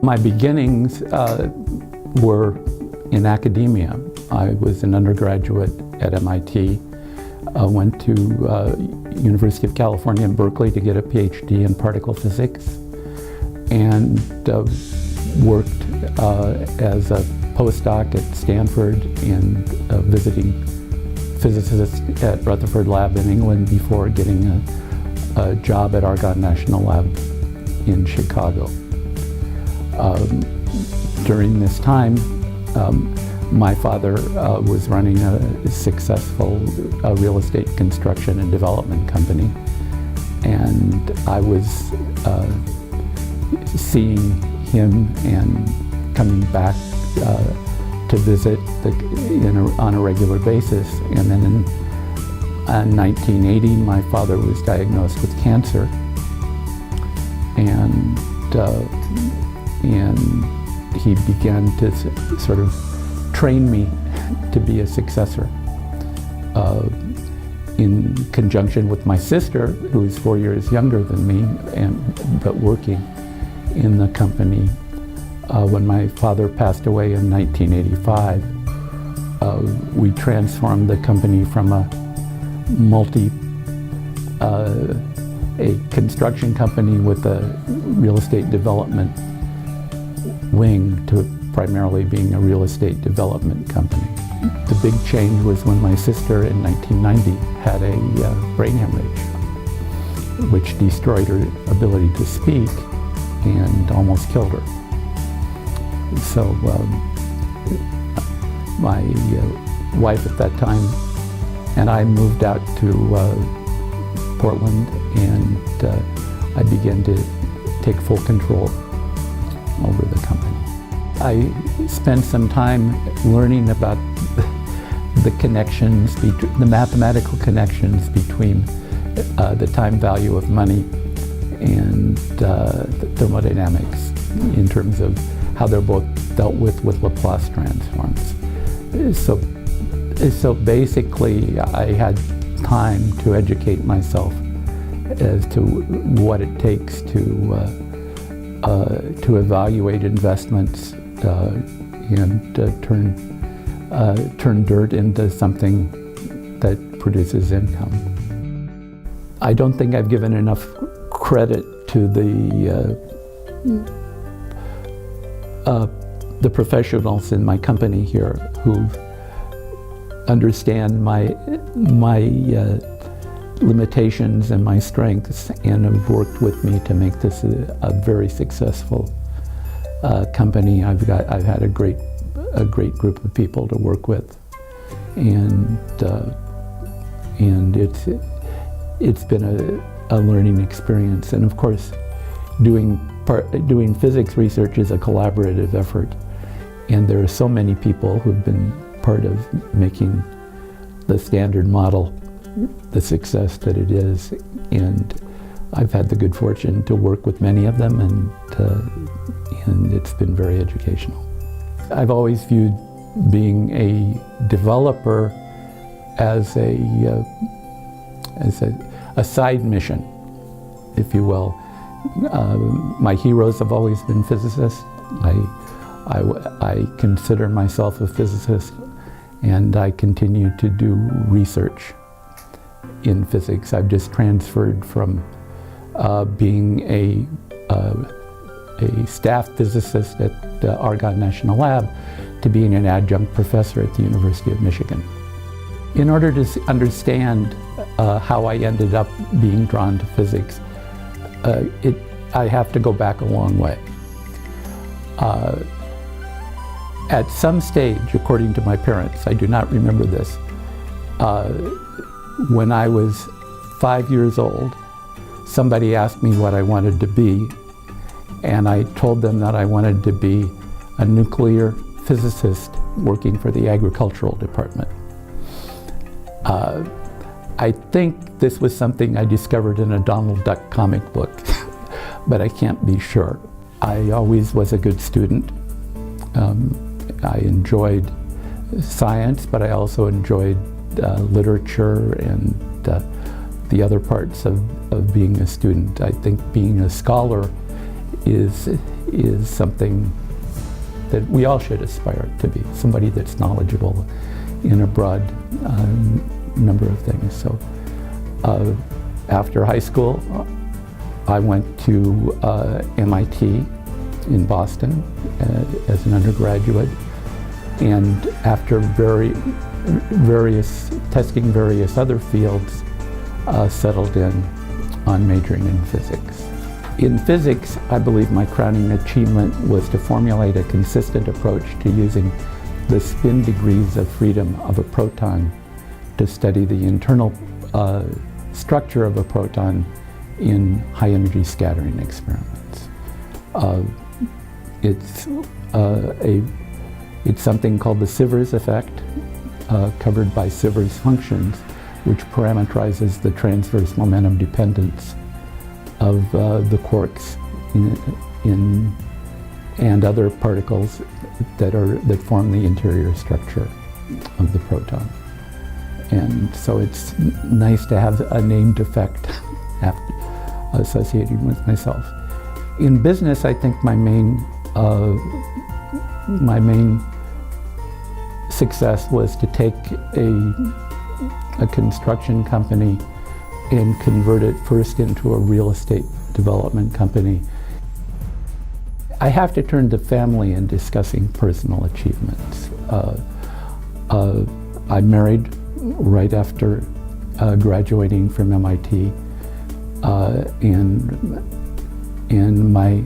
My beginnings were in academia. I was an undergraduate at MIT, went to University of California in Berkeley to get a PhD in particle physics, and worked as a postdoc at Stanford and visiting physicist at Rutherford Lab in England before getting a job at Argonne National Lab in Chicago. During this time, my father was running a successful real estate construction and development company, and I was seeing him and coming back to visit on a regular basis. And then in 1980, my father was diagnosed with cancer, and he began to sort of train me to be a successor. In conjunction with my sister, who is 4 years younger than me, but working in the company. When my father passed away in 1985, we transformed the company from a construction company with a real estate development wing to primarily being a real estate development company. The big change was when my sister in 1990 had a brain hemorrhage, which destroyed her ability to speak and almost killed her. So my wife at that time and I moved out to Portland, and I began to take full control over the company. I spent some time learning about the connections, the mathematical connections between the time value of money and thermodynamics in terms of how they're both dealt with Laplace transforms. So basically, I had time to educate myself as to what it takes to evaluate investments and turn dirt into something that produces income. I don't think I've given enough credit to the professionals in my company here who understand my limitations and my strengths and have worked with me to make this a very successful company. I've had a great group of people to work with, and it's been a learning experience. And of course, doing physics research is a collaborative effort, and there are so many people who've been part of making the Standard Model the success that it is, and I've had the good fortune to work with many of them, and it's been very educational. I've always viewed being a developer as a side mission, if you will. My heroes have always been physicists. I consider myself a physicist, and I continue to do research in physics. I've just transferred from being a staff physicist at Argonne National Lab to being an adjunct professor at the University of Michigan. In order to understand how I ended up being drawn to physics, I have to go back a long way. At some stage, according to my parents, I do not remember this, when I was 5 years old, somebody asked me what I wanted to be, and I told them that I wanted to be a nuclear physicist working for the agricultural department. I think this was something I discovered in a Donald Duck comic book, but I can't be sure. I always was a good student. I enjoyed science, but I also enjoyed literature and the other parts of being a student. I think being a scholar is is something that we all should aspire to be, somebody that's knowledgeable in a broad number of things. So after high school, I went to MIT in Boston as an undergraduate, and after testing various other fields, settled in on majoring in physics. In physics, I believe my crowning achievement was to formulate a consistent approach to using the spin degrees of freedom of a proton to study the internal structure of a proton in high-energy scattering experiments. It's something called the Sivers effect, covered by Sivers functions, which parameterizes the transverse momentum dependence of the quarks and other particles that form the interior structure of the proton. And so it's nice to have a named effect associated with myself. In business, I think my main success was to take a construction company and convert it first into a real estate development company. I have to turn to family in discussing personal achievements. I married right after graduating from MIT, and my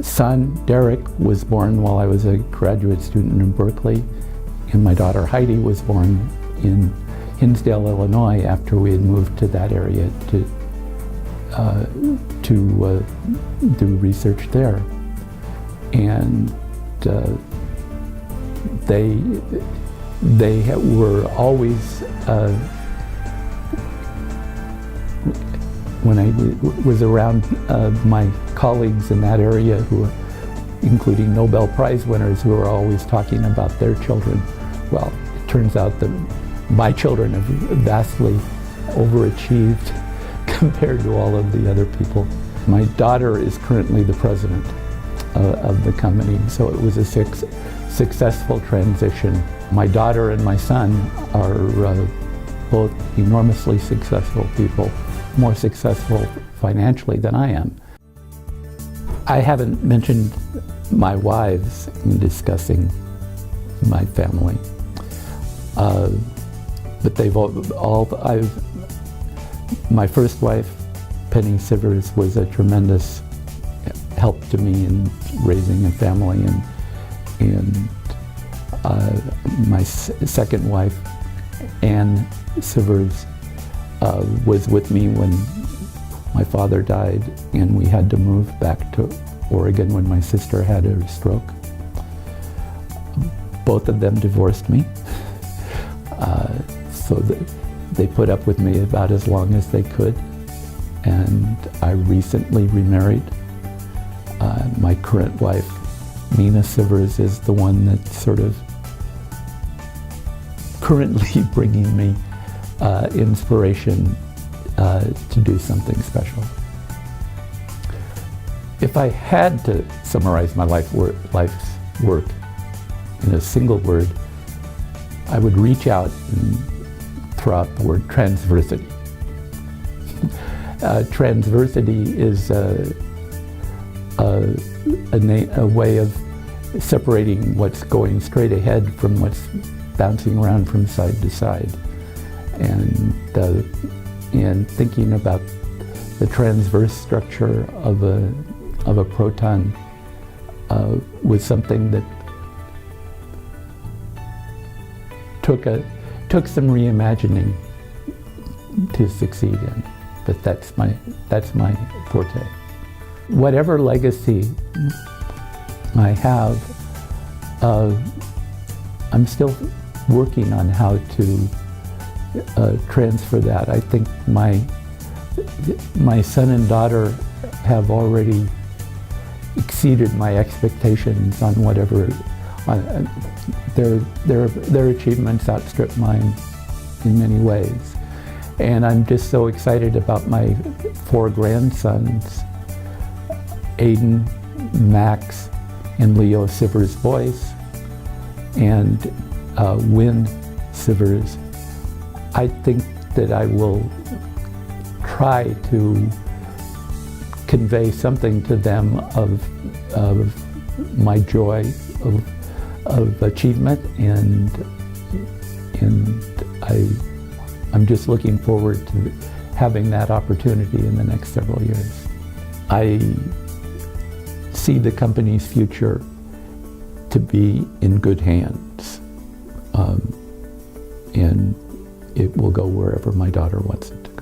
son, Derek, was born while I was a graduate student in Berkeley, and my daughter Heidi was born in Hinsdale, Illinois, after we had moved to that area to do research there. And they were always, when I was around my colleagues in that area, who, including Nobel Prize winners, who are always talking about their children. Well, it turns out that my children have vastly overachieved compared to all of the other people. My daughter is currently the president of the company, so it was a successful transition. My daughter and my son are both enormously successful people, more successful financially than I am. I haven't mentioned my wives in discussing my family, but my first wife, Penny Sivers, was a tremendous help to me in raising a family, and my second wife, Ann Sivers, was with me when my father died, and we had to move back to Oregon when my sister had her stroke. Both of them divorced me, so they put up with me about as long as they could, and I recently remarried. My current wife, Nina Sivers, is the one that's sort of currently bringing me inspiration to do something special. If I had to summarize my life's work in a single word, I would reach out and throw out the word transversity. Transversity is a way of separating what's going straight ahead from what's bouncing around from side to side, and thinking about the transverse structure of a proton was something that took some reimagining to succeed in, but that's my forte. Whatever legacy I have, I'm still working on how to transfer that. I think my son and daughter have already exceeded my expectations on whatever. Their achievements outstrip mine in many ways, and I'm just so excited about my 4 grandsons: Aiden, Max and Leo Sivers' voice and Win Sivers, I think that I will try to convey something to them of my joy of achievement, and I'm just looking forward to having that opportunity in the next several years. I see the company's future to be in good hands, and it will go wherever my daughter wants it to.